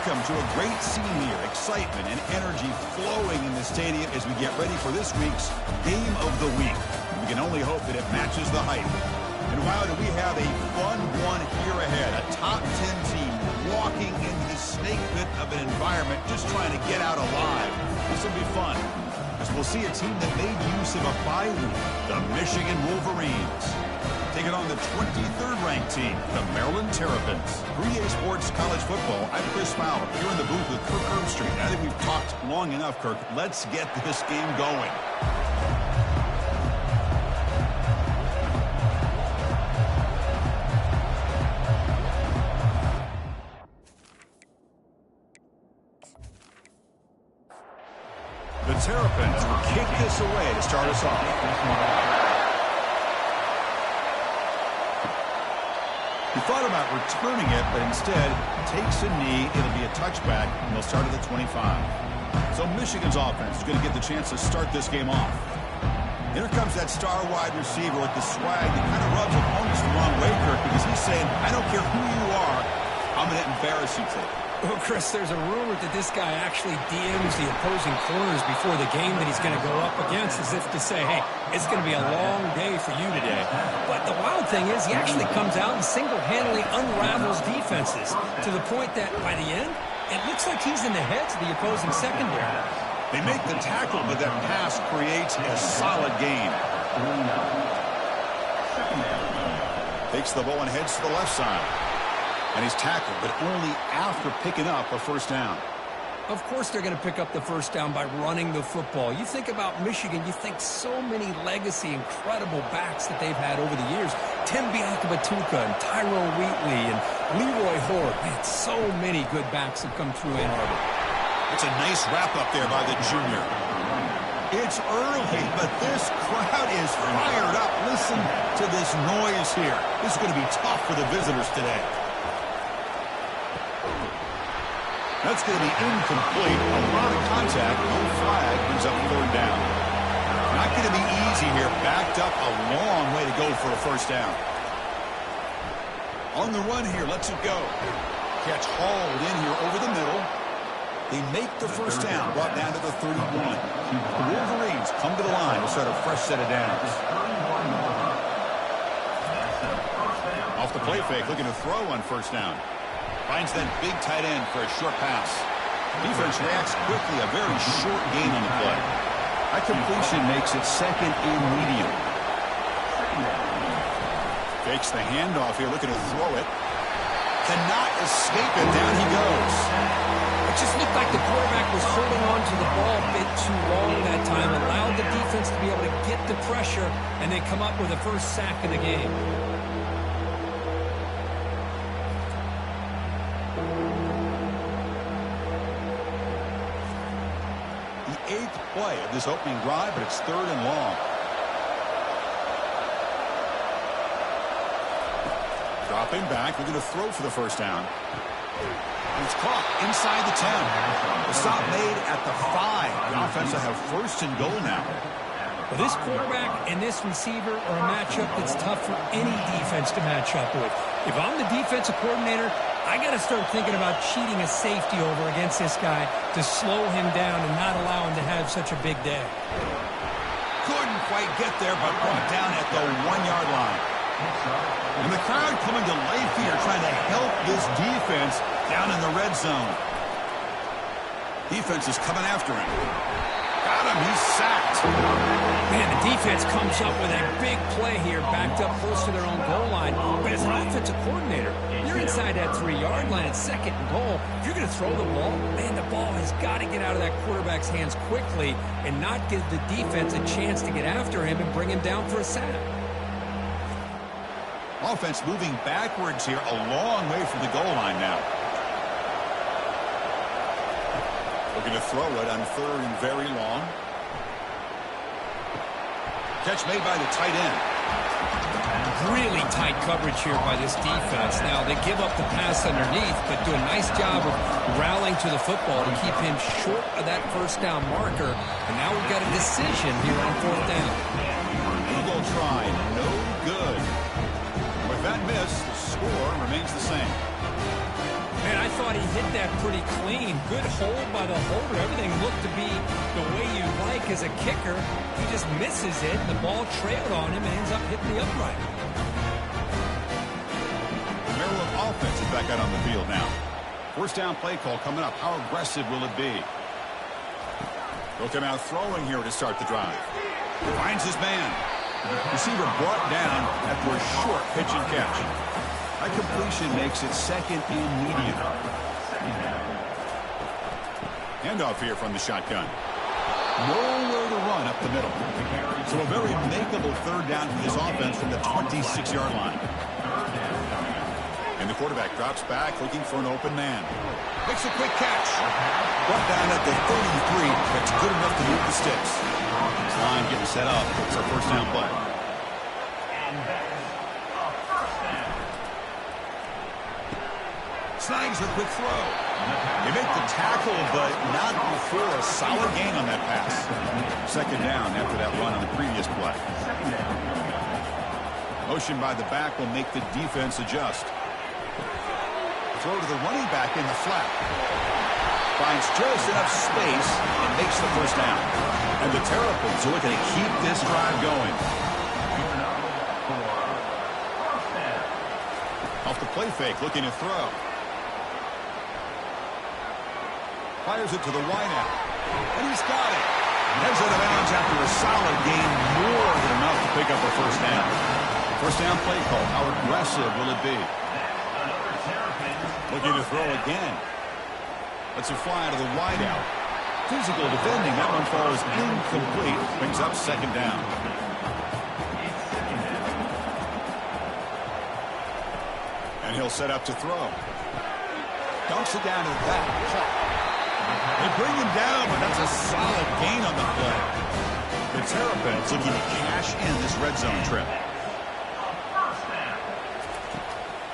Welcome to a great scene here. Excitement and energy flowing in the stadium as we get ready for this week's Game of the Week. We can only hope that it matches the hype. And wow, do we have a fun one here ahead. A top 10 team walking into the snake pit of an environment just trying to get out alive. This will be fun, as we'll see a team that made use of a bye week, the Michigan Wolverines. Taking on the 23rd ranked team, the Maryland Terrapins. 3A Sports College Football, I'm Chris Fowler, here in the booth with Kirk Herbstreit. I think we've talked long enough, Kirk. Let's get this game going. The Terrapins will kick this away to start us off. He thought about returning it, but instead takes a knee. It'll be a touchback, and they'll start at the 25. So Michigan's offense is going to get the chance to start this game off. Here comes that star wide receiver with the swag that kind of rubs opponents the wrong way, Kirk, because he's saying, I don't care who you are, I'm going to embarrass you today. Well, Chris, there's a rumor that this guy actually DMs the opposing corners before the game that he's going to go up against, as if to say, hey, it's going to be a long day for you today. But the wild thing is he actually comes out and single-handedly unravels defenses to the point that by the end, it looks like he's in the heads of the opposing secondary. They make the tackle, but that pass creates a solid gain. Takes the ball and heads to the left side. And he's tackled, but only after picking up a first down. Of course they're going to pick up the first down by running the football. You think about Michigan, you think so many legacy, incredible backs that they've had over the years. Tim Biakabatuka and Tyrone Wheatley and Leroy Horde. Man, so many good backs have come through Ann Arbor. It's a nice wrap-up there by the junior. It's early, but this crowd is fired up. Listen to this noise here. This is going to be tough for the visitors today. That's going to be incomplete. A lot of contact. No flag. Brings up third down. Not going to be easy here. Backed up a long way to go for a first down. On the run here. Lets it go. Catch hauled in here over the middle. They make the first down. Brought down to the 31. The Wolverines come to the line to start a fresh set of downs. Off the play fake. Looking to throw on first down. Finds that big tight end for a short pass. Defense reacts quickly. A very short gain on the play. That completion makes it second and medium. Fakes the handoff here, looking to throw it. Cannot escape it. Down he goes. It just looked like the quarterback was holding on to the ball a bit too long that time. Allowed the defense to be able to get the pressure, and they come up with a first sack of the game. Eighth play of this opening drive, but it's third and long. Dropping back, looking to throw for the first down. And it's caught inside the 10. The stop made at the 5. The offense will have first and goal now. Well, this quarterback and this receiver are a matchup that's tough for any defense to match up with. If I'm the defensive coordinator, I got to start thinking about cheating a safety over against this guy to slow him down and not allow him to have such a big day. Couldn't quite get there, but brought down at the 1-yard line. And the crowd coming to life here, trying to help this defense down in the red zone. Defense is coming after him. Got him. He's sacked. Man, the defense comes up with a big play here, backed up close to their own goal line. But as an offensive coordinator, you're inside that 3-yard line at second and goal. If you're going to throw the ball, man, the ball has got to get out of that quarterback's hands quickly and not give the defense a chance to get after him and bring him down for a sack. Offense moving backwards here, a long way from the goal line now. Looking to throw it on third and very long. Catch made by the tight end. Really tight coverage here by this defense. Now, they give up the pass underneath, but do a nice job of rallying to the football to keep him short of that first down marker. And now we've got a decision here on fourth down. Eagle try, no good. With that miss, the score remains the same. Man, I thought he hit that pretty clean. Good hold by the holder. Everything looked to be the way you like as a kicker. He just misses it. The ball trailed on him and ends up hitting the upright. The Maryland offense is back out on the field now. First down play call coming up. How aggressive will it be? They'll come out throwing here to start the drive. Finds his man. Receiver brought down after a short pitch and catch. That completion makes it second and medium. Handoff here from the shotgun. Nowhere to run up the middle. So a very makeable third down for this offense from the 26-yard line. And the quarterback drops back looking for an open man. Makes a quick catch. Brought down at the 33. That's good enough to move the sticks. This line getting set up. It's our first down play. Snags a quick throw. They make the tackle, but not before a solid gain on that pass. Second down after that run on the previous play. Motion by the back will make the defense adjust. Throw to the running back in the flat. Finds just enough space and makes the first down. And the Terrapins are looking to keep this drive going. Off the play fake, looking to throw. Fires it to the wideout. And he's got it. Heads out of bounds after a solid gain, more than enough to pick up a first down. First down play call. How aggressive will it be? Looking to throw again. Lets it fly out of the wideout. Physical defending. That one falls incomplete. Brings up second down. And he'll set up to throw. Dunks it down to the back. They bring him down, but that's a solid gain on the play. The Terrapins looking to cash in this red zone trip.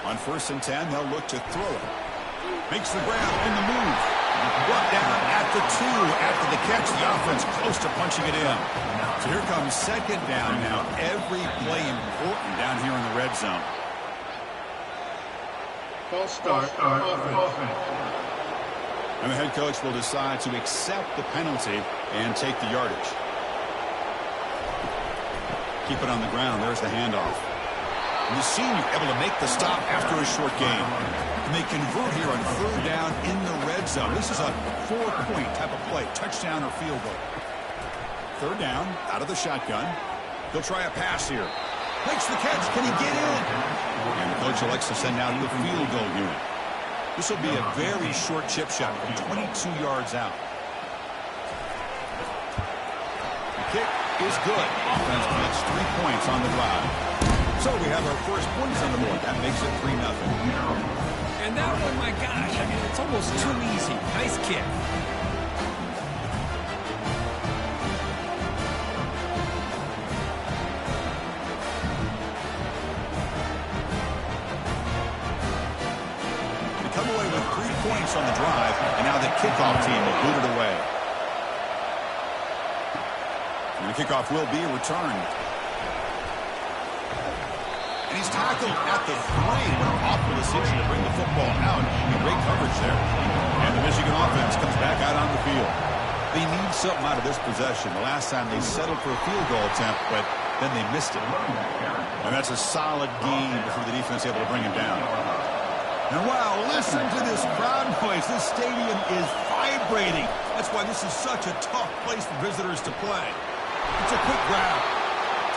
On 1st and 10, they'll look to throw it. Makes the grab in the move. Brought down at the 2 after the catch. The offense close to punching it in. So here comes second down now. Every play important down here in the red zone. False start offense. And the head coach will decide to accept the penalty and take the yardage. Keep it on the ground. There's the handoff. And the senior able to make the stop after a short gain. And they convert here on third down in the red zone. This is a 4-point type of play. Touchdown or field goal. Third down, out of the shotgun. He'll try a pass here. Makes the catch. Can he get in? And the coach elects to send out the field goal unit. This will be a very short chip shot from 22 yards out. The kick is good. Offense gets 3 points on the drive. So we have our first points on the board. That makes it 3-0. And that one, my gosh, I mean, it's almost too easy. Nice kick. Come away with 3 points on the drive, and now the kickoff team will boot it away. And the kickoff will be returned. And he's tackled at the 3. What an awful decision to bring the football out. And great coverage there. And the Michigan offense comes back out on the field. They need something out of this possession. The last time they settled for a field goal attempt, but then they missed it. And that's a solid gain before the defense able to bring him down. And wow, listen to this crowd noise. This stadium is vibrating. That's why this is such a tough place for visitors to play. It's a quick grab.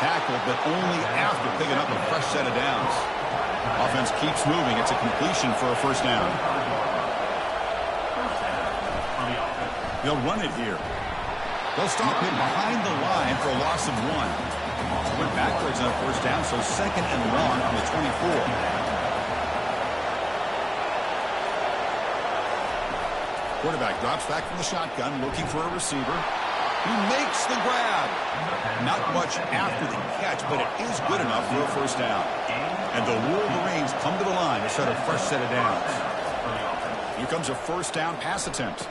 Tackle, but only after picking up a fresh set of downs. Offense keeps moving. It's a completion for a first down. They'll run it here. They'll stop him behind the line for a loss of 1. Went backwards on a first down, so second and long from the 24. Quarterback drops back from the shotgun, looking for a receiver. He makes the grab. Not much after the catch, but it is good enough for a first down. And the Wolverines come to the line to set a fresh set of downs. Here comes a first down pass attempt.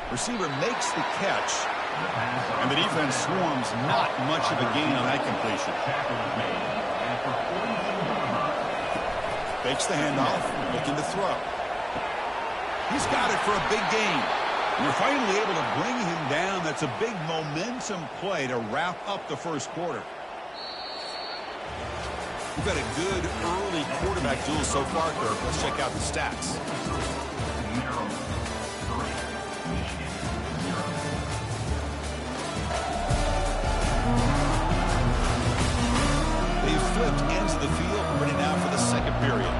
Receiver makes the catch. And the defense swarms. Not much of a gain on that completion. Fakes the handoff, looking to throw. He's got it for a big gain. And they're finally able to bring him down. That's a big momentum play to wrap up the first quarter. We've got a good early quarterback duel so far, Kirk. Let's check out the stats. They've flipped ends of the field, ready now for the second period.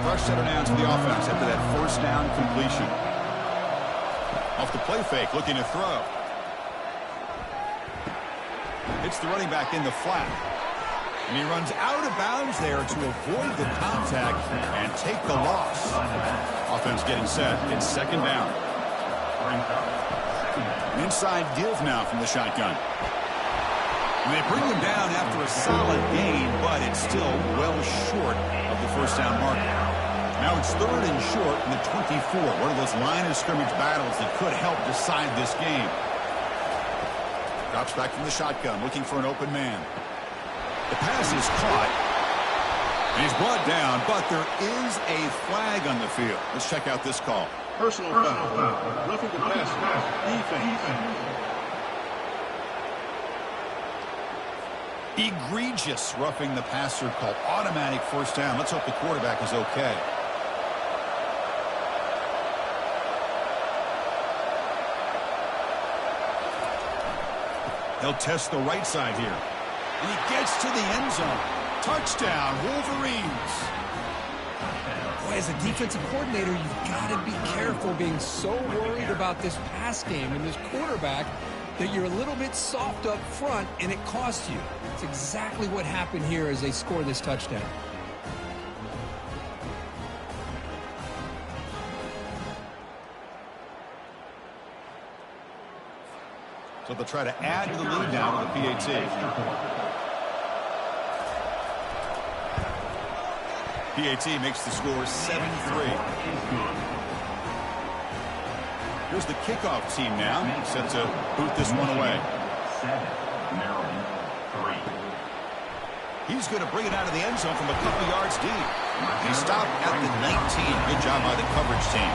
Fresh set of downs for the offense after that first down completion. Off the play fake, looking to throw. Hits the running back in the flat. And he runs out of bounds there to avoid the contact and take the loss. Offense getting set. It's second down. Inside give now from the shotgun. And they bring him down after a solid gain, but it's still well short of the first down mark. Now it's third and short in the 24. One of those line of scrimmage battles that could help decide this game. Drops back from the shotgun, looking for an open man. The pass is caught. And he's brought down, but there is a flag on the field. Let's check out this call. Personal foul. Roughing the passer. Defense. Egregious roughing the passer call. Automatic first down. Let's hope the quarterback is okay. They'll test the right side here. And he gets to the end zone. Touchdown, Wolverines. Boy, as a defensive coordinator, you've got to be careful being so worried about this pass game and this quarterback that you're a little bit soft up front and it costs you. It's exactly what happened here as they score this touchdown. So they'll try to add to the lead now with the PAT. PAT makes the score 7-3. Here's the kickoff team now, set to boot this one away. He's going to bring it out of the end zone from a couple yards deep. He stopped at the 19. Good job by the coverage team.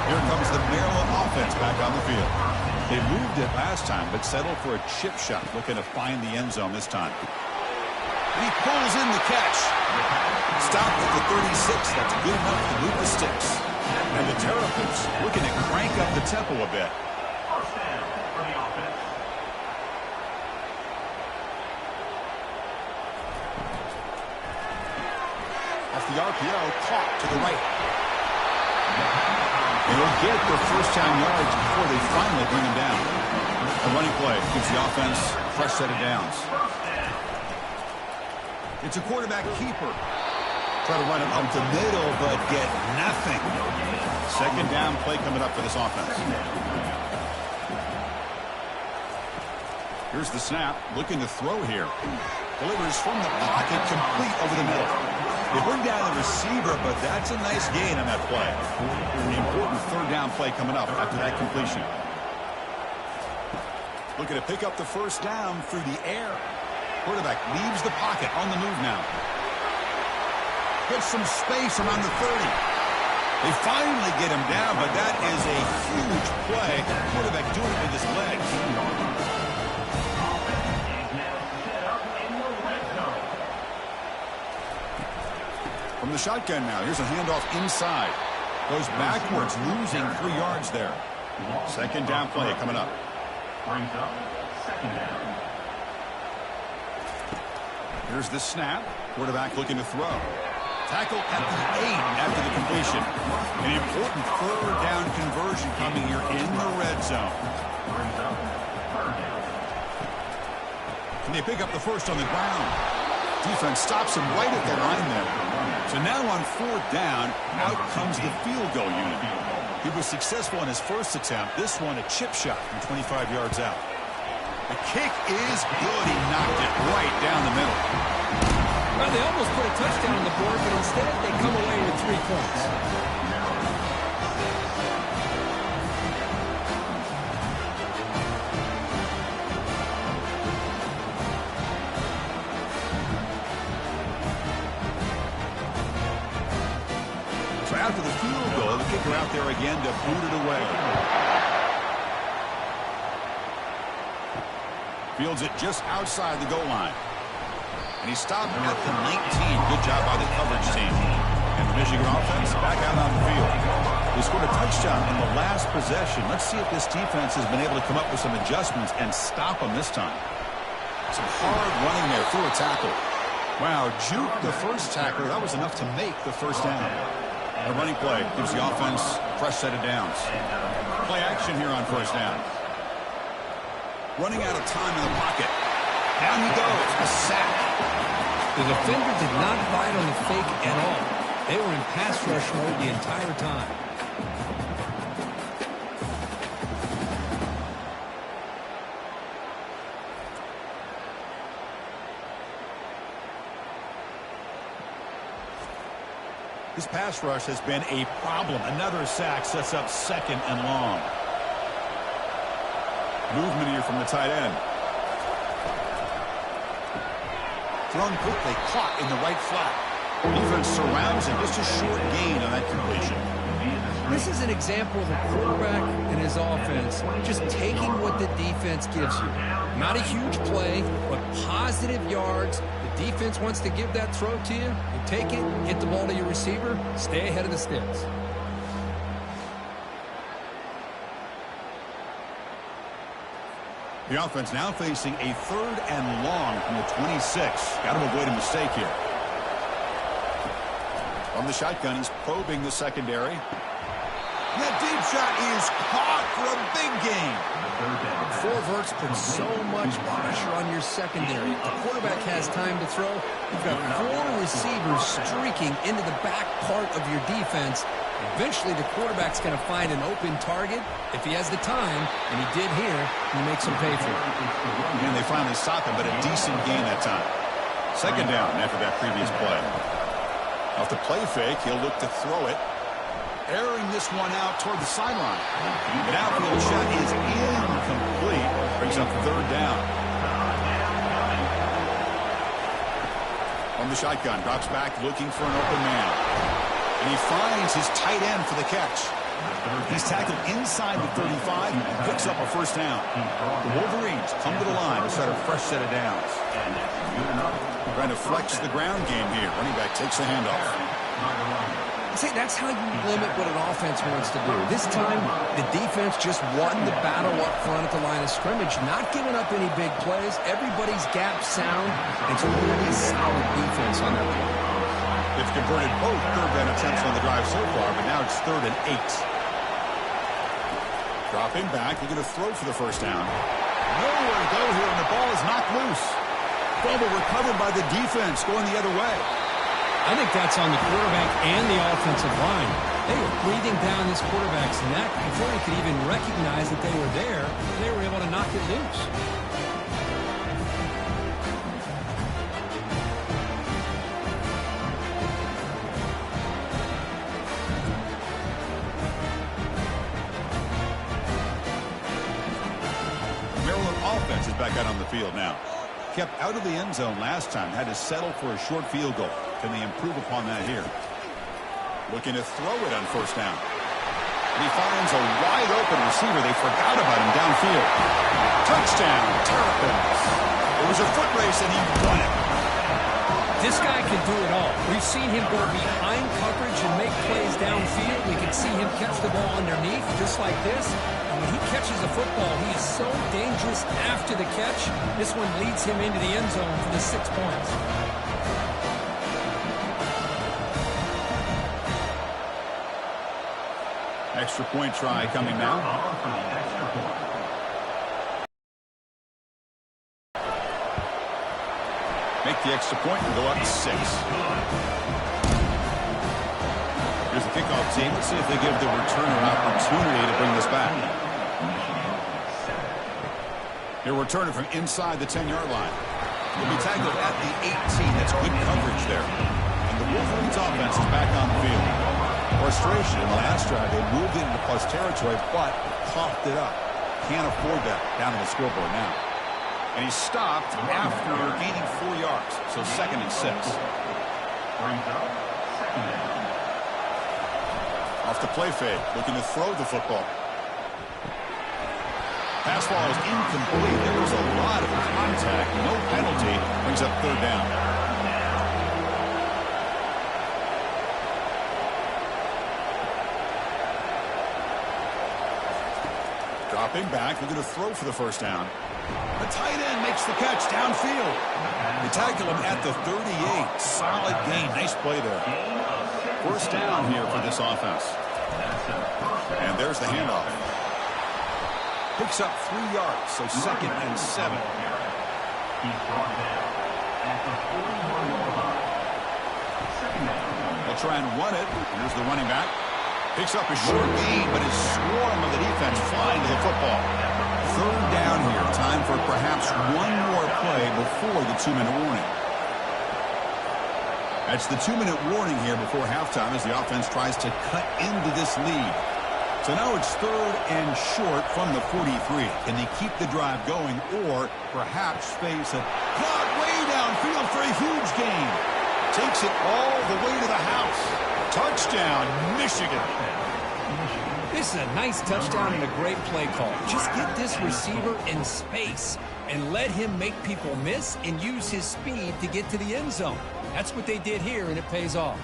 Here comes the Maryland offense back on the field. They moved it last time, but settled for a chip shot, looking to find the end zone this time. And he pulls in the catch. Stopped at the 36. That's good enough to move the sticks. And the Terrapins looking to crank up the tempo a bit. Off the RPO, caught to the right. And they'll get their first down yards before they finally bring him down. A running play gives the offense a fresh set of downs. It's a quarterback keeper. Try to run it up the middle, but get nothing. Second down play coming up for this offense. Here's the snap, looking to throw here. Delivers from the pocket, complete over the middle. They bring down the receiver, but that's a nice gain on that play. The important third down play coming up after that completion. Looking to pick up the first down through the air. Quarterback leaves the pocket on the move now. Gets some space around the 30. They finally get him down, but that is a huge play. Quarterback doing it with his legs. From the shotgun now, here's a handoff inside. Goes backwards, losing 3 yards there. Second down play coming up. Brings up second down. Here's the snap. Quarterback looking to throw. Tackle at the 8 after the completion. An important third down conversion coming here in the red zone. Can they pick up the first on the ground? Defense stops him right at the line there. So now on fourth down, out comes the field goal unit. He was successful in his first attempt. This one a chip shot from 25 yards out. The kick is good. He knocked it right down the middle. Well, they almost put a touchdown on the board, but instead they come away with 3 points. So after the field goal, the kicker out there again. begin to boot it away. Fields it just outside the goal line. And he stopped at the 19. Good job by the coverage team. And the Michigan offense back out on the field. They scored a touchdown in the last possession. Let's see if this defense has been able to come up with some adjustments and stop them this time. Some hard running there through a tackle. Wow, juke the first tackler. That was enough to make the first down. A running play gives the offense a fresh set of downs. Play action here on first down. Running out of time in the pocket. Down he goes. A sack. The defender did not bite on the fake at all. They were in pass rush mode the entire time. This pass rush has been a problem. Another sack sets up second and long. Movement here from the tight end. Thrown quickly, caught in the right flat. Defense surrounds him. Just a short gain on that completion. This is an example of a quarterback and his offense just taking what the defense gives you. Not a huge play, but positive yards. The defense wants to give that throw to you. You take it, get the ball to your receiver, stay ahead of the sticks. The offense now facing a third and long from the 26. Got to avoid a mistake here. From the shotgun, he's probing the secondary. That deep shot is caught for a big gain. Four verts put so much pressure on your secondary. If the quarterback has time to throw, you've got four receivers streaking into the back part of your defense. Eventually, the quarterback's going to find an open target. If he has the time, and he did here, he makes him pay for it. And they finally stop him, but a decent gain that time. Second down after that previous play. Off the play fake, he'll look to throw it. Airing this one out toward the sideline. An outfield shot is incomplete. Brings up third down. From the shotgun, drops back looking for an open man. And he finds his tight end for the catch. He's tackled inside the 35 and picks up a first down. The Wolverines come to the line to start a fresh set of downs. Trying to flex the ground game here. Running back takes the handoff. See, that's how you limit what an offense wants to do. This time, the defense just won the battle up front at the line of scrimmage, not giving up any big plays. Everybody's gap sound. It's a really solid defense on that one. They've converted both third down attempts on the drive so far, but now it's 3rd and 8. Dropping back, they're going to throw for the first down. Nowhere to go here, and the ball is knocked loose. Fumble recovered by the defense, going the other way. I think that's on the quarterback and the offensive line. They were breathing down this quarterback's neck before he could even recognize that they were there. They were able to knock it loose. Maryland offense is back out on the field now. Kept out of the end zone last time, had to settle for a short field goal. Can they improve upon that here? Looking to throw it on first down. And he finds a wide open receiver. They forgot about him downfield. Touchdown, Terrapins. It was a foot race and he won it. This guy can do it all. We've seen him go behind coverage and make plays downfield. We can see him catch the ball underneath just like this. And when he catches a football, he is so dangerous after the catch. This one leads him into the end zone for the 6 points. Extra point try coming now. Make the extra point and go up 6. Here's the kickoff team. Let's see if they give the returner an opportunity to bring this back. He'll return it from inside the 10-yard line. He'll be tackled at the 18. That's good coverage there. And the Wolverines offense is back on the field. Frustration in the last drive. They moved into plus territory, but coughed it up. Can't afford that down on the scoreboard now. And he stopped after gaining 4 yards. So 2nd and 6. Off the play fake, looking to throw the football. Pass ball is incomplete. There was a lot of contact. No penalty. Brings up third down. Dropping back, looking to throw for the first down. The tight end makes the catch downfield. They tackle him at the 38. Solid gain. Nice play there. First down here for this offense. And there's the handoff. Picks up 3 yards, so 2nd and 7. They'll try and run it. Here's the running back. Picks up a short gain, but his swarm of the defense flying to the football. Third down here. Time for perhaps one more play before the 2-minute warning. That's the 2-minute warning here before halftime as the offense tries to cut into this lead. So now it's 3rd and short from the 43. Can they keep the drive going or perhaps face a clock way downfield for a huge gain? Takes it all the way to the house. Touchdown, Michigan. This is a nice touchdown and a great play call. Just get this receiver in space and let him make people miss and use his speed to get to the end zone. That's what they did here, and it pays off.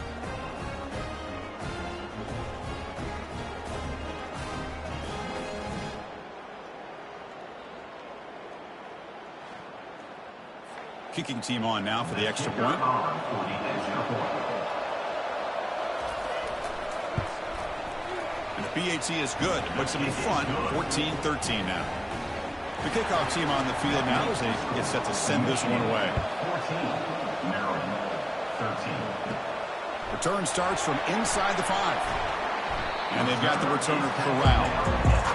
Kicking team on now for the extra point. And the PAT is good. Puts them in front, 14-13 now. The kickoff team on the field now as they get set to send this one away. 14, Maryland, 13. Return starts from inside the 5. And they've got the returner corralled.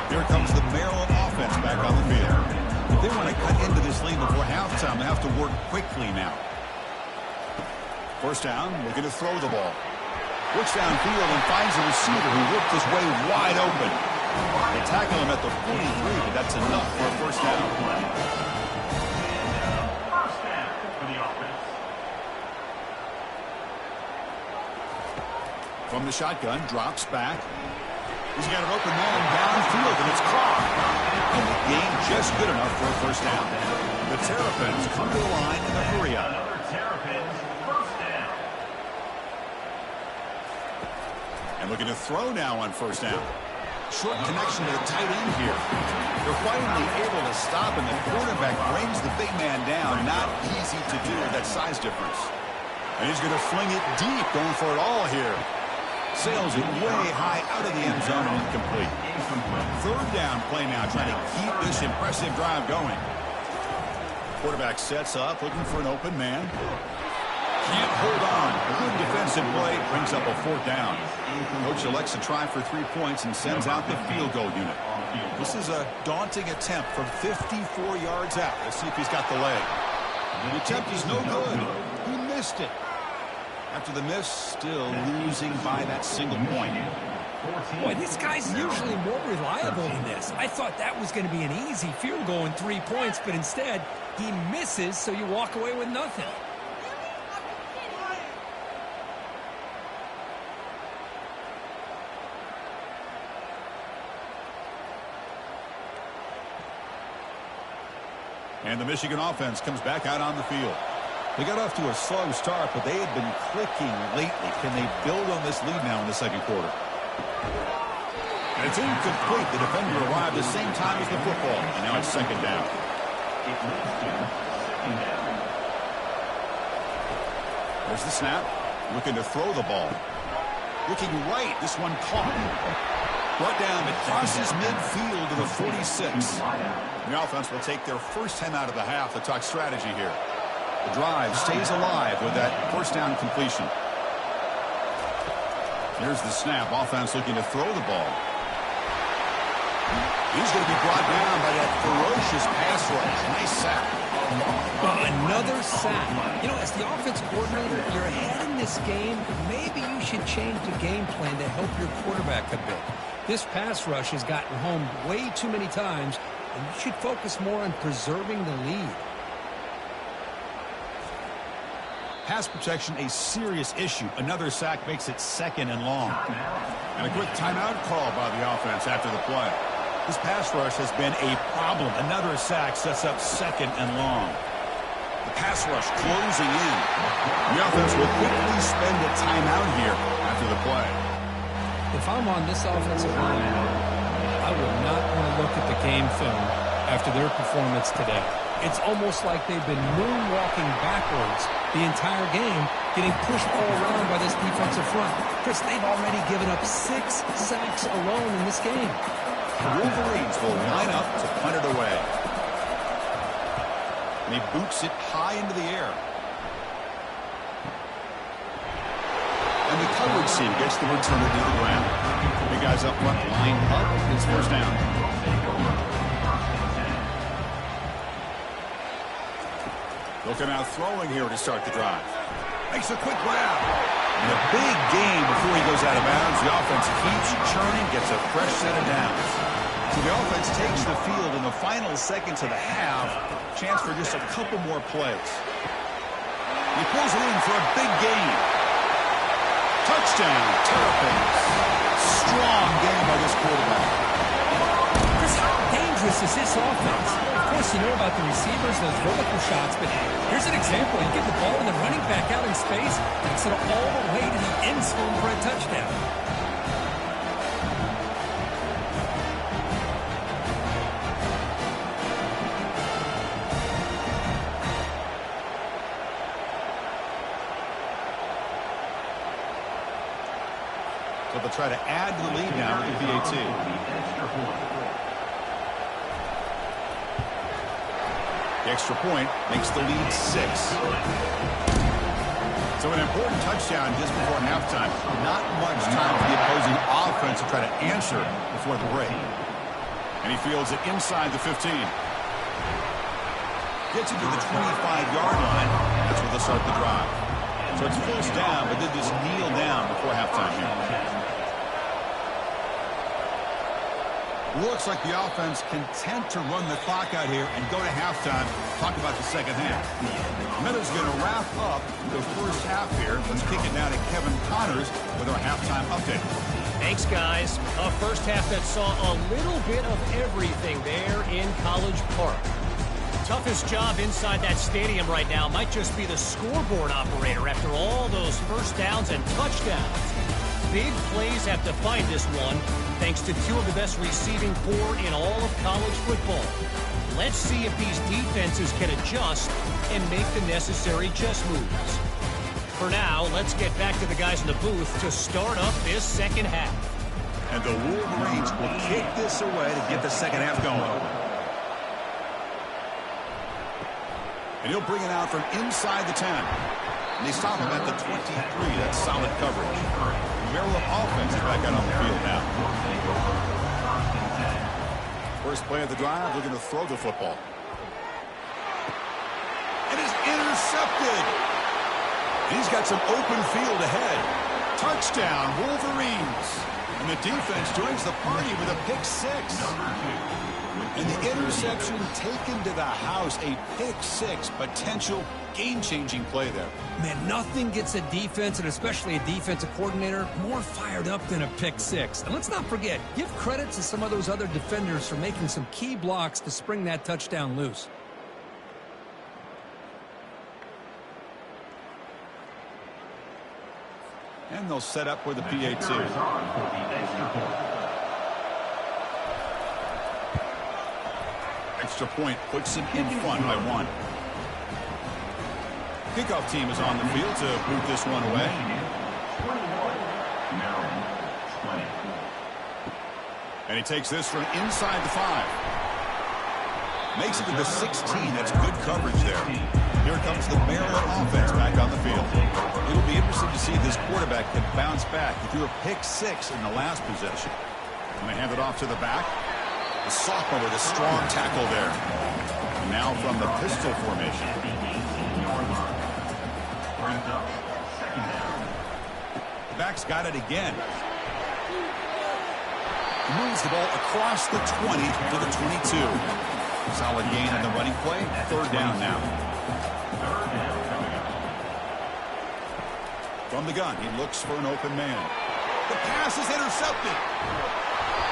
Here comes the Maryland offense back on the field. If they want to cut into this lead before halftime, they have to work quickly now. First down, looking to throw the ball. Looks downfield and finds a receiver who worked his way wide open. They tackle him at the 43, but that's enough for a first down. First down for the offense. From the shotgun, drops back. He's got an open man downfield, and it's caught. And the gain just good enough for a first down. The Terrapins come to the line in the hurry up. Another Terrapins first down. And looking to throw now on first down. Short connection to the tight end here. They're finally able to stop, and the quarterback brings the big man down. Not easy to do with that size difference. And he's going to fling it deep, going for it all here. Sails it way high out of the end zone and incomplete. Third down play now, trying to keep this impressive drive going. Quarterback sets up, looking for an open man. Can't hold on. A good defensive play brings up a fourth down. Coach elects to try for 3 points and sends out the field goal unit. This is a daunting attempt from 54 yards out. Let's see if he's got the leg. The attempt is no good. He missed it. After the miss, still losing by that single point. Boy, this guy's usually more reliable than this. I thought that was going to be an easy field goal in 3 points, but instead, he misses, so you walk away with nothing. And the Michigan offense comes back out on the field. They got off to a slow start, but they had been clicking lately. Can they build on this lead now in the second quarter? And it's incomplete. The defender arrived the same time as the football, and now it's second down. There's the snap. Looking to throw the ball. Looking right. This one caught. Brought down. It crosses midfield to the 46. The offense will take their first 10 out of the half. They'll talk strategy here. The drive stays alive with that first down completion. Here's the snap. Offense looking to throw the ball. He's going to be brought down by that ferocious pass rush. Nice sack. Another sack. You know, as the offense coordinator, you're ahead in this game. Maybe you should change the game plan to help your quarterback a bit. This pass rush has gotten home way too many times, and you should focus more on preserving the lead. Pass protection a serious issue. Another sack makes it 2nd and long. And a quick timeout call by the offense after the play. This pass rush has been a problem. Another sack sets up 2nd and long. The pass rush closing in. The offense will quickly spend a timeout here after the play. If I'm on this offensive line, I would not want to look at the game film after their performance today. It's almost like they've been moonwalking backwards the entire game, getting pushed all around by this defensive front. Chris, they've already given up 6 sacks alone in this game. The Wolverines will line up to punt it away. And he boots it high into the air. And the coverage team gets the returner to the ground. The guys up front line up. It's 1st down. Looking out throwing here to start the drive. Makes a quick grab. And a big gain before he goes out of bounds. The offense keeps churning, gets a fresh set of downs. So the offense takes the field in the final seconds of the half. Chance for just a couple more plays. He pulls it in for a big gain. Touchdown, Terrapins. Strong game by this quarterback. Chris, how dangerous is this offense? Of course, you know about the receivers, those vertical shots, but here's an example. You get the ball and the running back out in space, takes it all the way to the end zone for a touchdown. So they'll try to add to the lead now with the PAT. The extra point makes the lead 6. So an important touchdown just before halftime. Not much time for the opposing offense to try to answer before the break. And he fields it inside the 15. Gets it to the 25-yard line. That's where they'll start the drive. So it's 1st down, but they just kneel down before halftime here. Looks like the offense content to run the clock out here and go to halftime. Talk about the second half. Miller's going to wrap up the first half here. Let's kick it now to Kevin Connors with our halftime update. Thanks, guys. A first half that saw a little bit of everything there in College Park. Toughest job inside that stadium right now might just be the scoreboard operator after all those first downs and touchdowns. Big plays have defined this one, thanks to 2 of the best receiving corps in all of college football. Let's see if these defenses can adjust and make the necessary chess moves. For now, let's get back to the guys in the booth to start up this second half. And the Wolverines will kick this away to get the second half going. And he'll bring it out from inside the 10. And they stop him at the 23. That's solid coverage. Maryland offense is back out on the field now. First play of the drive, looking to throw the football. And it's intercepted. And he's got some open field ahead. Touchdown, Wolverines. And the defense joins the party with a pick 6. And the interception taken to the house, a pick 6, potential game-changing play there. Man, nothing gets a defense, and especially a defensive coordinator, more fired up than a pick 6. And let's not forget, give credit to some of those other defenders for making some key blocks to spring that touchdown loose. And they'll set up with the PAT. Extra point puts him in front by 1. Kickoff team is on the field to boot this one away. And he takes this from inside the 5. Makes it to the 16. That's good coverage there. Here comes the Maryland offense back on the field. It'll be interesting to see if this quarterback can bounce back. He threw a pick 6 in the last possession. And they hand it off to the back. The sophomore with a strong tackle there. And now from the pistol formation. The back's got it again. He moves the ball across the 20 to the 22. Solid gain on the running play. 3rd down now. From the gun, he looks for an open man. The pass is intercepted.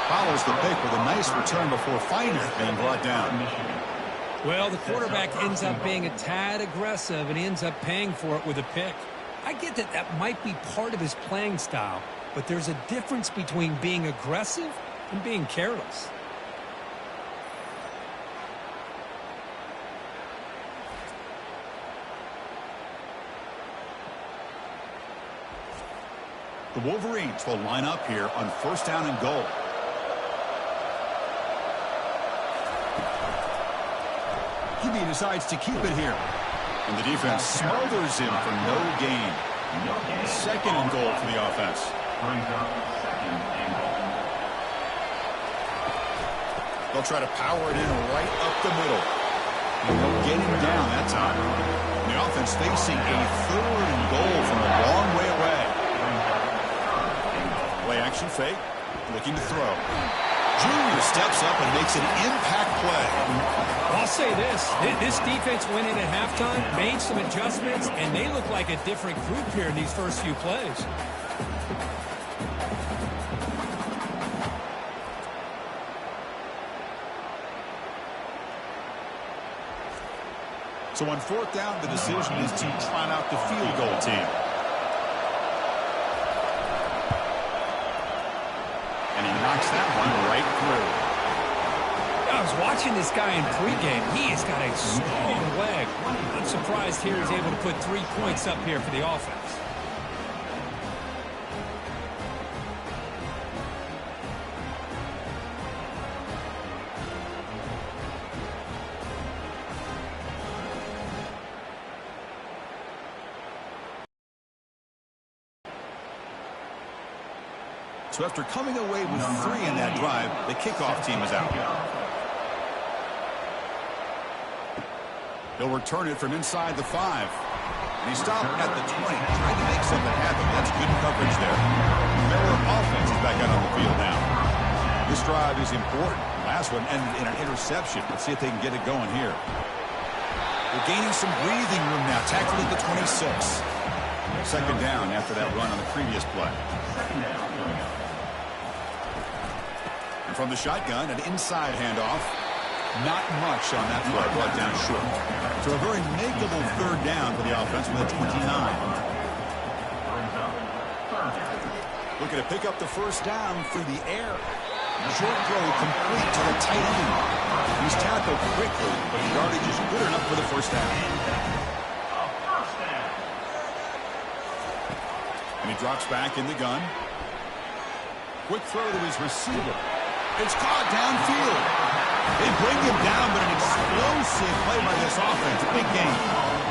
Follows the pick with a nice return before finally being brought down. Well, the quarterback ends up being a tad aggressive, and he ends up paying for it with a pick. I get that that might be part of his playing style, but there's a difference between being aggressive and being careless. The Wolverines will line up here on first down and goal. QB decides to keep it here. And the defense smothers him for no gain. Second and goal for the offense. They'll try to power it in right up the middle. And they'll get him down that time. The offense facing a third and goal from a long way away. Play action fake. Looking to throw. Junior steps up and makes an impact play. I'll say this defense went in at halftime, made some adjustments, and they look like a different group here in these first few plays. So on fourth down, the decision is to trot out the field goal team. And he knocks that one right through. I was watching this guy in pregame. He has got a strong leg. I'm surprised here he's able to put 3 points up here for the offense. So after coming away with 3 in that drive, the kickoff team is out. They'll return it from inside the 5. And he stopped at the 20, trying to make something happen. That's good coverage there. Miller offense is back out on the field now. This drive is important. Last one ended in an interception. Let's see if they can get it going here. They're gaining some breathing room now. Tackled at the 26. Second down after that run on the previous play. And from the shotgun, an inside handoff. Not much on that play, brought down short. So a very makeable third down for the offense with a 29. Looking to pick up the first down through the air. Short throw complete to the tight end. He's tackled quickly, but the yardage is good enough for the first down. And he drops back in the gun. Quick throw to his receiver. It's caught downfield. They bring him down, but an explosive play by this offense. Big game.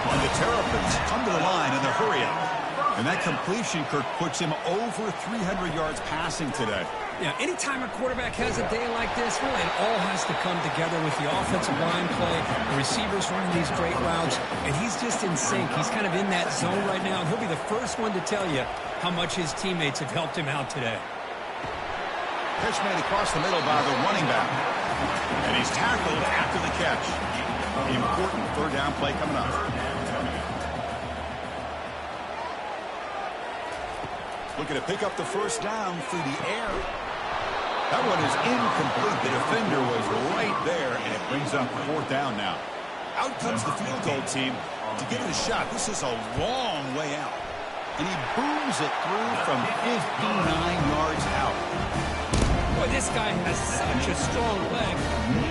And the Terrapins come to the line in the hurry up. And that completion, Kirk, puts him over 300 yards passing today. Yeah, anytime a quarterback has a day like this, really, it all has to come together with the offensive line play, the receivers running these great routes, and he's just in sync. He's kind of in that zone right now, and he'll be the first one to tell you how much his teammates have helped him out today. Pitch made across the middle by the running back. And he's tackled after the catch. The important third down play coming up. Looking to pick up the first down through the air. That one is incomplete. The defender was right there, and it brings up fourth down now. Out comes the field goal team to give it a shot. This is a long way out. And he booms it through from 59 yards out. Boy, this guy has such a strong leg.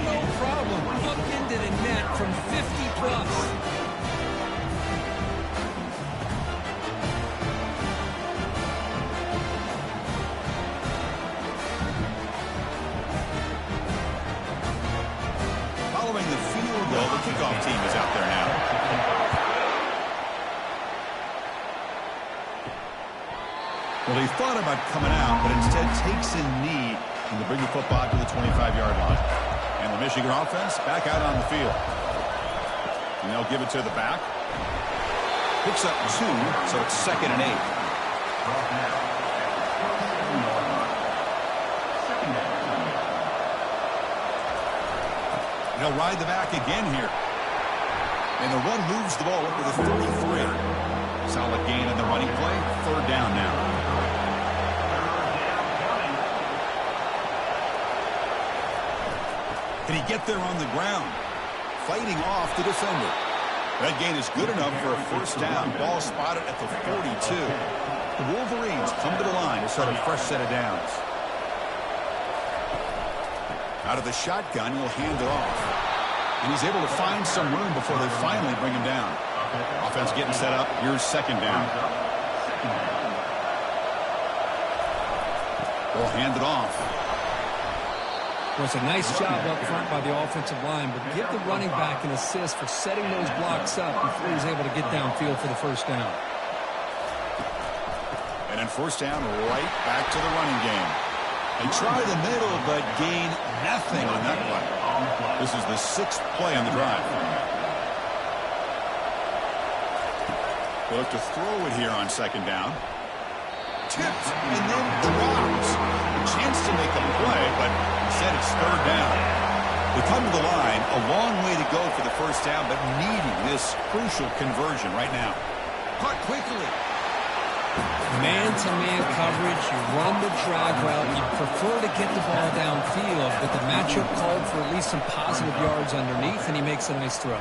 No problem. Up into the net from 50 plus. Following the field goal, the kickoff team is out there now. Well, he thought about coming out, but instead takes a knee to bring the football to the 25-yard line. And the Michigan offense back out on the field. And they'll give it to the back. Picks up 2, so it's 2nd and 8. And he'll ride the back again here. And the run moves the ball up to the 33. Solid gain on the running play. Third down now. Can he get there on the ground? Fighting off the defender. That gain is good enough for a first down. Ball spotted at the 42. The Wolverines come to the line to start a fresh set of downs. Out of the shotgun, he'll hand it off. And he's able to find some room before they finally bring him down. Offense getting set up. Here's second down. They'll hand it off. Well, it's a nice job up front by the offensive line, but give the running back an assist for setting those blocks up before he's able to get downfield for the first down. And then first down, right back to the running game. They try the middle, but gain nothing on that play. This is the 6th play on the drive. They look to throw it here on second down. Tipped, and then drops. A chance to make a play, but instead it's third down. They come to the line, a long way to go for the first down, but needing this crucial conversion right now. Caught quickly. Man-to-man coverage, you run the drag route, you prefer to get the ball downfield, but the matchup called for at least some positive yards underneath, and he makes a nice throw.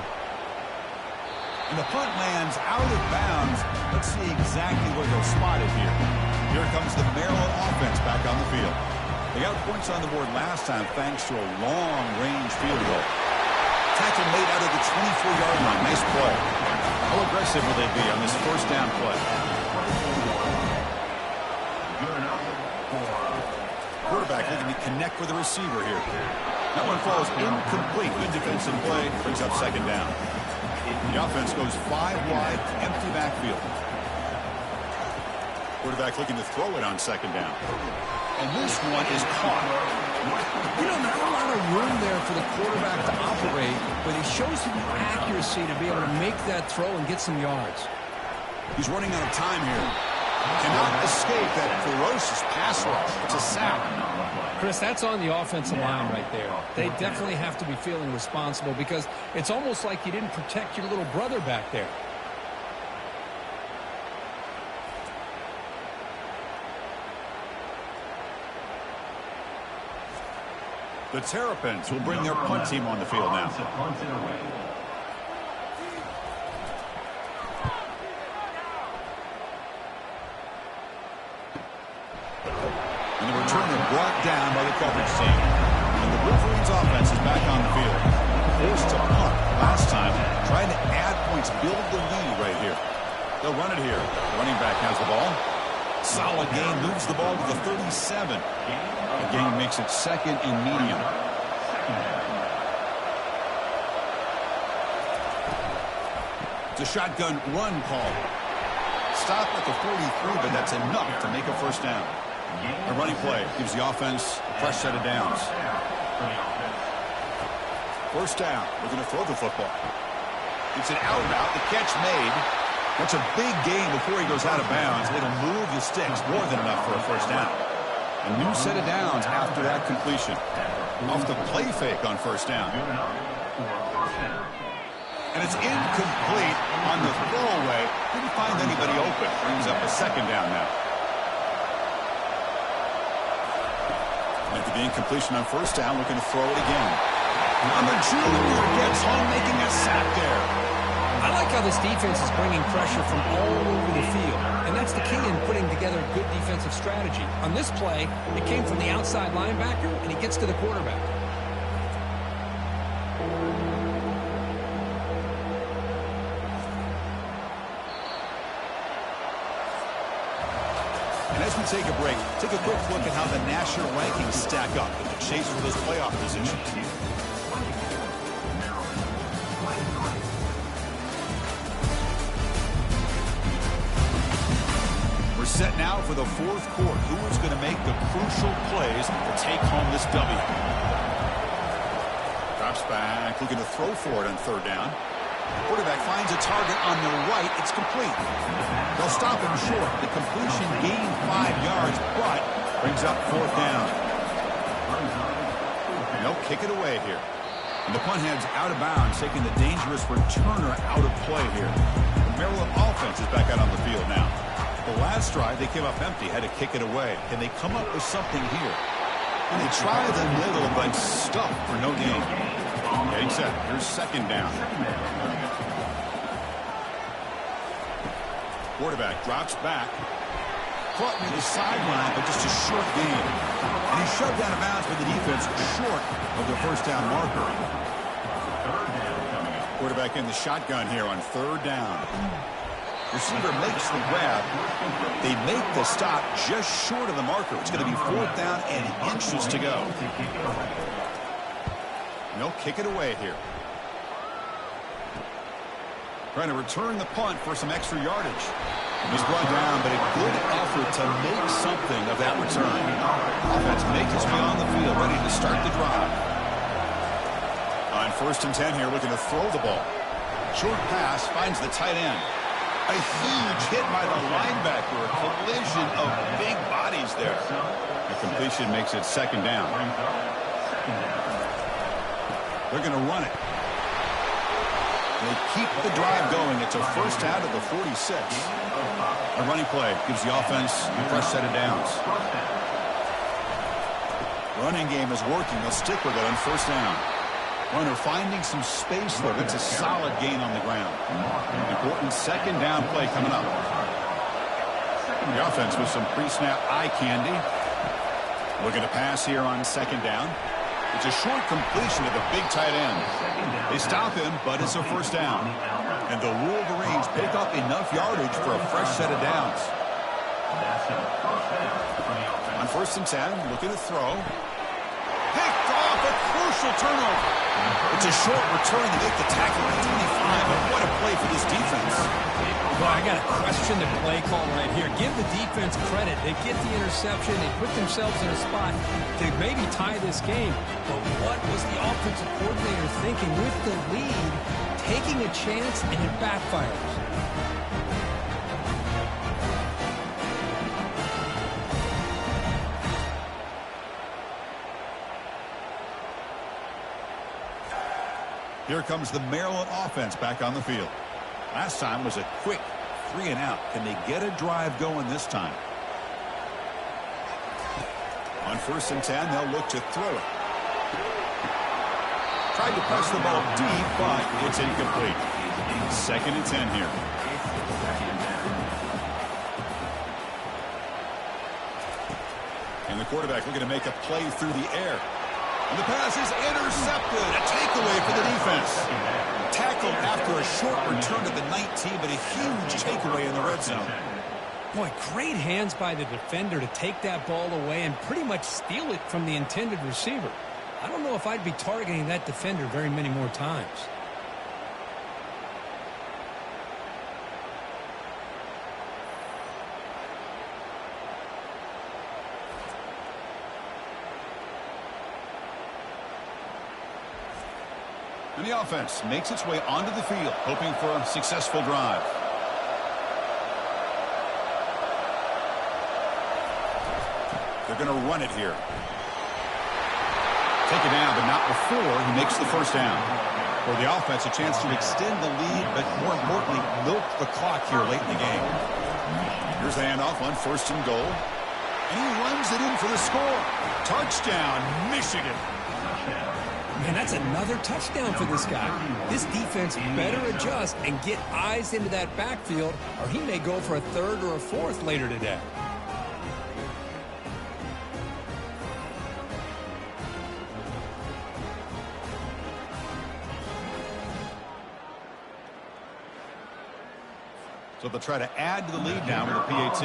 And the punt lands out of bounds. Let's see exactly where they'll spot it here. Here comes the Maryland offense back on the field. They got points on the board last time thanks to a long-range field goal. Tackle made out of the 24-yard line. Nice play. How aggressive will they be on this first down play? Quarterback looking to connect with the receiver here. That one falls incomplete. Good defensive play. Brings up second down. The offense goes 5 wide, empty backfield. Quarterback looking to throw it on second down. And this one is caught. You know, not a lot of room there for the quarterback to operate, but he shows the accuracy to be able to make that throw and get some yards. He's running out of time here. Cannot escape that ferocious pass rush. It's a sack. Chris, that's on the offensive line right there. They definitely have to be feeling responsible because it's almost like you didn't protect your little brother back there. The Terrapins will bring their punt team on the field now. And the returner brought down by the coverage team. And the Wolverines offense is back on the field. Forced to punt last time. Trying to add points, build the lead right here. They'll run it here. The running back has the ball. Solid gain, moves the ball to the 37. The gain makes it second and medium. It's a shotgun run call. Stop at the 43, but that's enough to make a first down. A running play gives the offense a fresh set of downs. First down. We're going to throw the football. It's an out route. The catch made. That's a big gain before he goes out of bounds. It'll move the sticks more than enough for a first down. A new set of downs after that completion. Off the play fake on first down. And it's incomplete on the throwaway. Didn't find anybody open. Brings up a second down now. After the incompletion on first down, looking to throw it again. Number Jr. gets home, making a sack there. I like how this defense is bringing pressure from all over the field, and that's the key in putting together a good defensive strategy. On this play, it came from the outside linebacker, and he gets to the quarterback. And as we take a break, take a quick look at how the national rankings stack up in the chase for those playoff positions. We're set now for the fourth quarter. Who is going to make the crucial plays to take home this W? Drops back, looking to throw for it on third down. Quarterback finds a target on the right. It's complete. They'll stop him short. The completion gained 5 yards, but brings up fourth down. And they'll kick it away here. And the punt heads out of bounds, taking the dangerous returner out of play here. Maryland offense is back out on the field now. The last drive, they came up empty, had to kick it away. Can they come up with something here? And they try the middle, but stuck for no gain. Getting set. Here's second down. Quarterback drops back. Caught near the sideline, but just a short gain. And he's shoved out of bounds with the defense short of the first down marker. Quarterback in the shotgun here on third down. Receiver makes the grab. They make the stop just short of the marker. It's going to be fourth down and inches to go. And they'll kick it away here. Trying to return the punt for some extra yardage. He's brought down, but a good effort to make something of that return. Offense makes its way on the field, ready to start the drive. On 1st and 10 here, looking to throw the ball. Short pass finds the tight end. A huge hit by the linebacker. A collision of big bodies there. The completion makes it second down. They're going to run it. They keep the drive going. It's a first out of the 46. A running play gives the offense a fresh set of downs. Running game is working. They'll stick with it on first down. Runner finding some space there. That's a solid gain on the ground. Important second down play coming up. The offense with some pre-snap eye candy. Looking to pass here on second down. It's a short completion to the big tight end. They stop him, but it's a first down. And the Wolverines pick up enough yardage for a fresh set of downs. On 1st and 10, looking to throw. Picked off, a crucial turnover. It's a short return to make the tackle at 25. But what a play for this defense. Well, I got to question the play call right here. Give the defense credit. They get the interception. They put themselves in a spot to maybe tie this game. But what was the offensive coordinator thinking with the lead, taking a chance, and it backfires? Here comes the Maryland offense back on the field. Last time was a quick 3-and-out. Can they get a drive going this time? On 1st and 10, they'll look to throw it. Tried to press the ball deep, but it's incomplete. 2nd and 10 here. And the quarterback looking to make a play through the air. And the pass is intercepted. A takeaway for the defense. Tackled after a short return to the 19, but a huge takeaway in the red zone. Boy, great hands by the defender to take that ball away and pretty much steal it from the intended receiver. I don't know if I'd be targeting that defender very many more times. And the offense makes its way onto the field, hoping for a successful drive. They're going to run it here. Take it down, but not before he makes the first down. For the offense, a chance to extend the lead, but more importantly, milk the clock here late in the game. Here's the handoff on 1st and goal. And he runs it in for the score. Touchdown, Michigan. Man, that's another touchdown for this guy. This defense better adjust and get eyes into that backfield, or he may go for a 3rd or a 4th later today. So they'll try to add to the lead now with a PAT.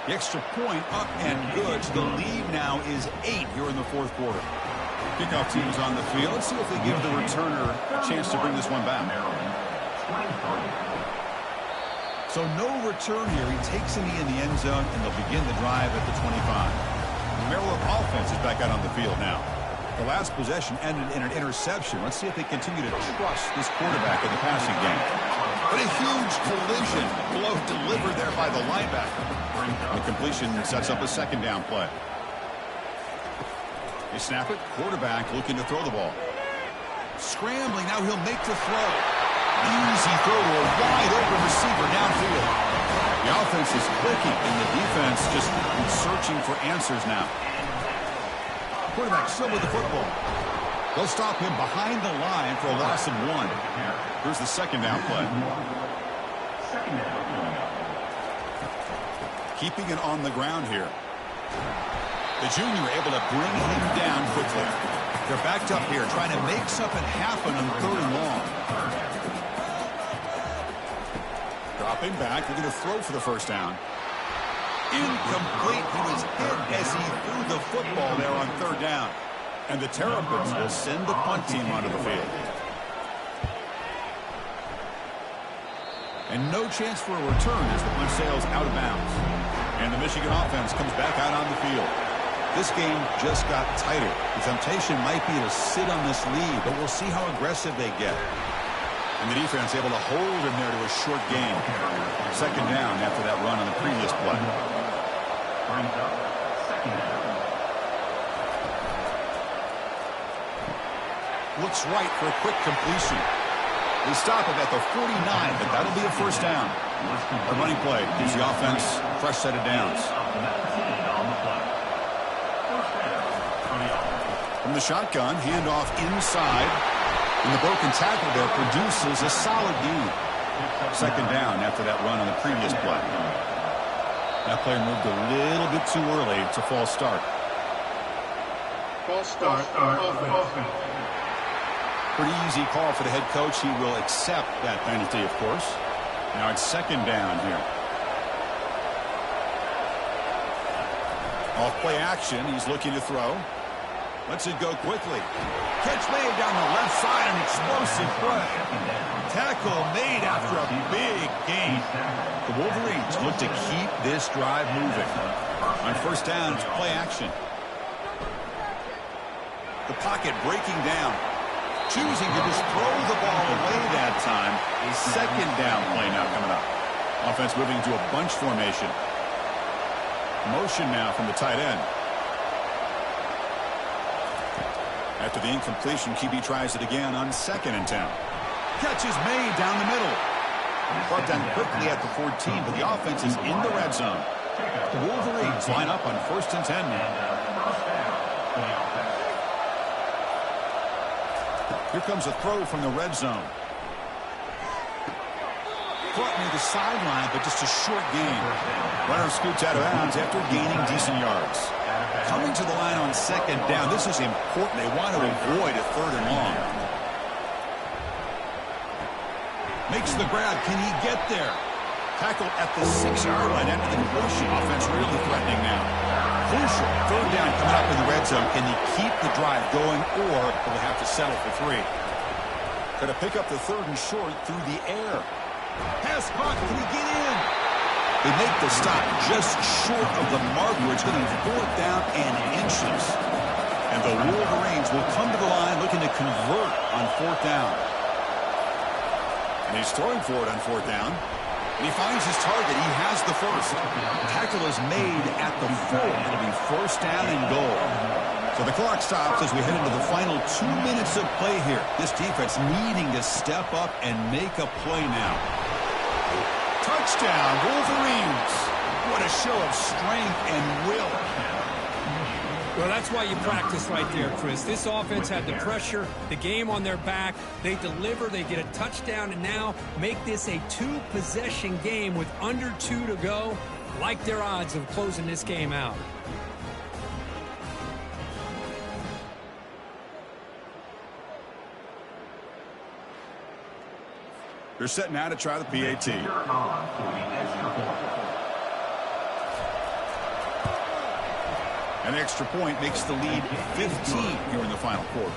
The extra point up and good. So the lead now is 8 here in the 4th quarter. Kickoff team is on the field. Let's see if they give the returner a chance to bring this one back. So no return here. He takes it in the end zone, and they'll begin the drive at the 25. The Maryland offense is back out on the field now. The last possession ended in an interception. Let's see if they continue to trust this quarterback in the passing game. But a huge collision blow delivered there by the linebacker. The completion sets up a 2nd down play. They snap it. Quarterback looking to throw the ball. Scrambling, now he'll make the throw. Easy throw to a wide-open receiver downfield. The offense is clicking, and the defense just searching for answers now. Quarterback still with the football. They'll stop him behind the line for a loss of 1. Here's the second down play. Keeping it on the ground here. The junior able to bring him down quickly. They're backed up here, trying to make something happen on 3rd and long. Dropping back, they're going to throw for the first down. Incomplete. He was hit as he threw the football there on 3rd down. And the Terrapins will send the punt team onto the field. And no chance for a return as the punt sails out of bounds. And the Michigan offense comes back out on the field. This game just got tighter. The temptation might be to sit on this lead, but we'll see how aggressive they get. And the defense able to hold him there to a short gain. Second down after that run on the previous play. Looks right for a quick completion. They stop it at the 49, but that'll be a first down. The running play gives the offense a fresh set of downs. From the shotgun, handoff inside. And the broken tackle there produces a solid gain. Second down after that run on the previous play. That player moved a little bit too early. It's a false start. False start. Offense. Pretty easy call for the head coach. He will accept that penalty, of course. Now it's second down here. Off play action. He's looking to throw. Lets it go quickly. Catch made down the left side. An explosive play. Tackle made after a big gain. The Wolverines look to keep this drive moving. On first down, it's play action. The pocket breaking down. Choosing to just throw the ball away that time. A second down play now coming up. Offense moving to a bunch formation. Motion now from the tight end. After the incompletion, QB tries it again on 2nd and 10. Catch is made down the middle. Brought down quickly at the 14, but the offense is in the red zone. The Wolverines line up on 1st and 10 now. Here comes a throw from the red zone. Caught near the sideline, but just a short gain. Runner scoots out of bounds after gaining decent yards. Coming to the line on 2nd down. This is important. They want to avoid a 3rd and long. Makes the grab. Can he get there? Tackle at the 6-yard line after the completion. Offense really threatening now. Crucial. 3rd down coming up in the red zone. Can he keep the drive going, or will they have to settle for 3? Got to pick up the 3rd and short through the air. Pass caught. Can he get in? They make the stop just short of the mark, where it's going to be 4th down and inches. And the Wolverines will come to the line looking to convert on 4th down. And he's throwing for it on 4th down. And he finds his target. He has the first. The tackle is made at the 4. It'll be 1st down and goal. So the clock stops as we head into the final 2 minutes of play here. This defense needing to step up and make a play now. Touchdown, Wolverines. What a show of strength and will. Well, that's why you practice right there, Chris. This offense had the pressure, the game on their back. They deliver, they get a touchdown, and now make this a 2-possession game with under 2 to go. Like their odds of closing this game out. They're setting out to try the PAT. An extra point makes the lead 15 here in the final quarter.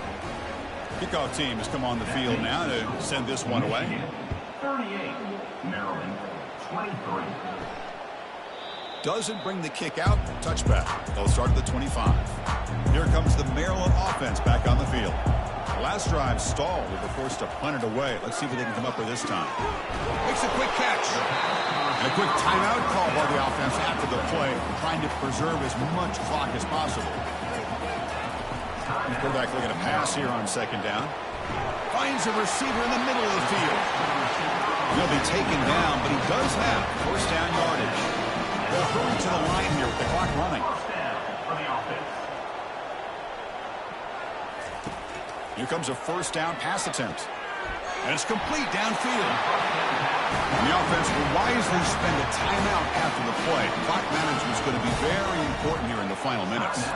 Kickoff team has come on the field now to send this one away. 38, Maryland, 23. Doesn't bring the kick out. Touchback. They'll start at the 25. Here comes the Maryland offense back on the field. Last drive stalled. They were forced to punt it away. Let's see what they can come up with this time. Makes a quick catch. And a quick timeout call by the offense after the play, trying to preserve as much clock as possible. The quarterback looking to pass here on 2nd down. Finds a receiver in the middle of the field. He'll be taken down, but he does have first down yardage. They'll hurry to the line here with the clock running. First down for the offense. Here comes a first down pass attempt. And it's complete downfield. And the offense will wisely spend a timeout after the play. Clock management is going to be very important here in the final minutes.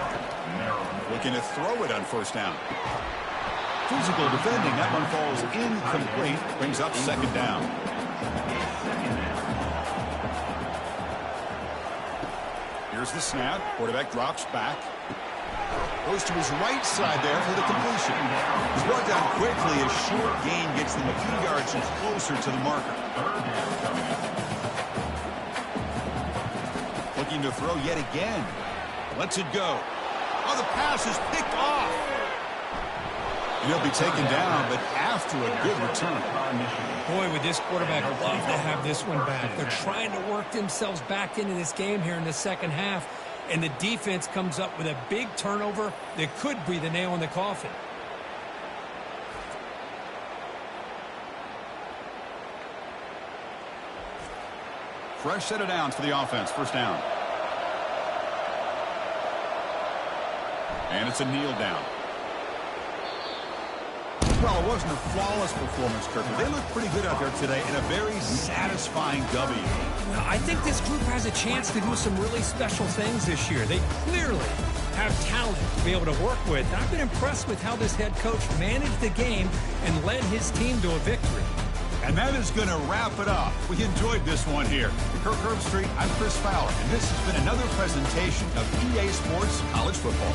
Looking to throw it on first down. Physical defending. That one falls incomplete. Brings up second down. Here's the snap. Quarterback drops back. Goes to his right side there for the completion. He's brought down quickly. A short gain gets them a few yards closer to the marker. Looking to throw yet again. Lets it go. Oh, the pass is picked off. He'll be taken down, but after a good return. Boy, would this quarterback love to have this one back. They're trying to work themselves back into this game here in the second half. And the defense comes up with a big turnover that could be the nail in the coffin. Fresh set of downs for the offense. First down. And it's a kneel down. Well, it wasn't a flawless performance, Kirk, but they looked pretty good out there today in a very satisfying W. Well, I think this group has a chance to do some really special things this year. They clearly have talent to be able to work with. And I've been impressed with how this head coach managed the game and led his team to a victory. And that is going to wrap it up. We enjoyed this one here. For Kirk Herbstreit, I'm Chris Fowler, and this has been another presentation of EA Sports College Football.